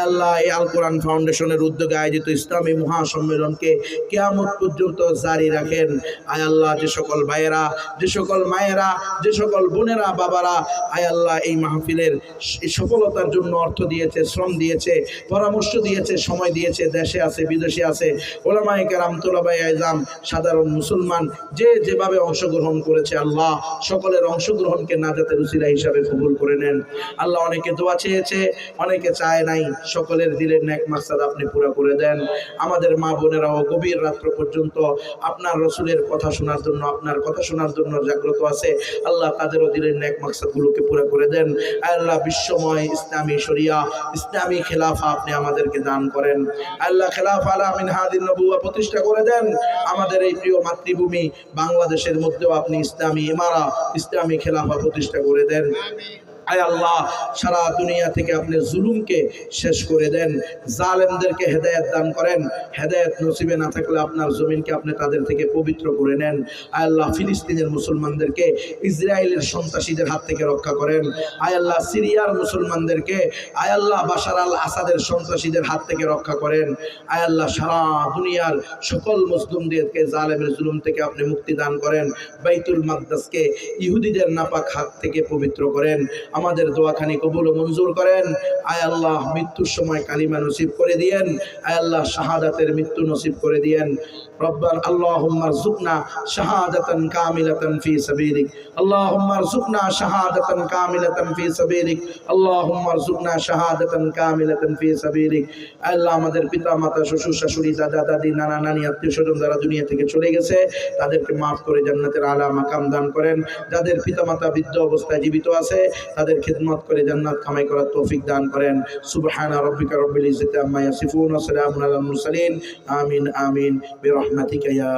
আল্লাহ এই আল কোরআন ফাউন্ডেশনের উদ্যোগে আয়োজিত ইসলামী মহাসম্মেলনকে কিয়ামত পর্যন্ত জারি রাখেন। আয় আল্লাহ যে সকল ভাইয়েরা, যে সকল মায়েরা, যে সকল বোনেরা, বাবারা আয় আল্লাহ এই মাহফিলের সফলতার জন্য অর্থ দিয়েছে, শ্রম দিয়েছে, পরামর্শ দিয়েছে, সময় দিয়েছে, দেশে আছে বিদেশে আছে, ওলামায়ে কেরাম, তোলাবায়ে আযম, সাধারণ মুসলমান যে যেভাবে অংশগ্রহণ করেছে আল্লাহ সকলের অংশগ্রহণকে নাজাতের উসিলা হিসাবে কবুল করে নেন। আল্লাহ অনেকে দোয়া চেয়েছে, অনেকে চায় নাই, সকলের দিলের নেক মাকসাদ আপনি পুরো করে দেন। আমাদের মা বোনেরাও গভীর রাত্র পর্যন্ত আপনার রসুলের কথা শোনার জন্য, আপনার কথা শোনার জন্য জাগ্রত আছে। আল্লাহ তাদেরও দিলের নেক মাকসাদগুলোকে পুরো করে দেন। আল্লাহ বিশ্বময় ইসলামী শরিয়া, ইসলামী খেলাফা আপনি আমাদেরকে দান করেন। আল্লাহ খেলাফা আলা মিনহাজিন নবুওয়া প্রতিষ্ঠা করে দেন। আমাদের এই প্রিয় মাতৃভূমি বাংলাদেশের মধ্যেও আপনি ইসলামী ইমারা, ইসলামী খেলাফা প্রতিষ্ঠা করে দেন। আয় আল্লাহ সারা দুনিয়া থেকে আপনি জুলুমকে শেষ করে দেন, জালেমদেরকে হেদায়েত দান করেন। হেদায়েত নসিবে না থাকলে আপনার জমিনকে আপনি তাদের থেকে পবিত্র করে নেন। আয় আল্লাহ ফিলিস্তিনের মুসলমানদেরকে ইসরায়েলের সন্ত্রাসীদের হাত থেকে রক্ষা করেন। আয় আল্লাহ সিরিয়ার মুসলমানদেরকে আয় আল্লাহ বাশার আল আসাদের সন্ত্রাসীদের হাত থেকে রক্ষা করেন। আয় আল্লাহ সারা দুনিয়ার সকল মুসলিমদেরকে জালেমের জুলুম থেকে আপনি মুক্তি দান করেন। বাইতুল মাকদাসকে ইহুদিদের নাপাক হাত থেকে পবিত্র করেন। আমাদের দোয়াখানি কবুল ও মঞ্জুর করেন। আয় আল্লাহ মৃত্যুর সময় কালিমা নসিব করে দিয়েন। আয় আল্লাহ শাহাদাতের মৃত্যু নসিব করে দিয়েন। রব্বানা আল্লাহুম্মা রযুকনা শাহাদাতান কামিলাতান ফি সাবিলিক, আল্লাহুম্মা রযুকনা শাহাদাতান কামিলাতান ফি সাবিলিক, আল্লাহুম্মা রযুকনা শাহাদাতান কামিলাতান ফি সাবিলিক। আল্লাহ আমাদের পিতা মাতা, শ্বশুর শাশুড়ি, দাদা দাদি, নানা নানি, আত্মীয় স্বজন যারা দুনিয়া থেকে চলে গেছে তাদেরকে মাফ করে জান্নাতের আলা মাকাম দান করেন। যাদের পিতা মাতা বৃদ্ধ অবস্থায় জীবিত আছে তাদের খিদমত করে জান্নাত কামাই করার তৌফিক দান করেন। সুবহানা রাব্বিকা রাব্বিল ইজ্জাতি আম্মা ইয়াসিফুন ওয়া সালামুন আলাল মুরসালিন। আমিন আমিন বিরহমাতিকা ইয়া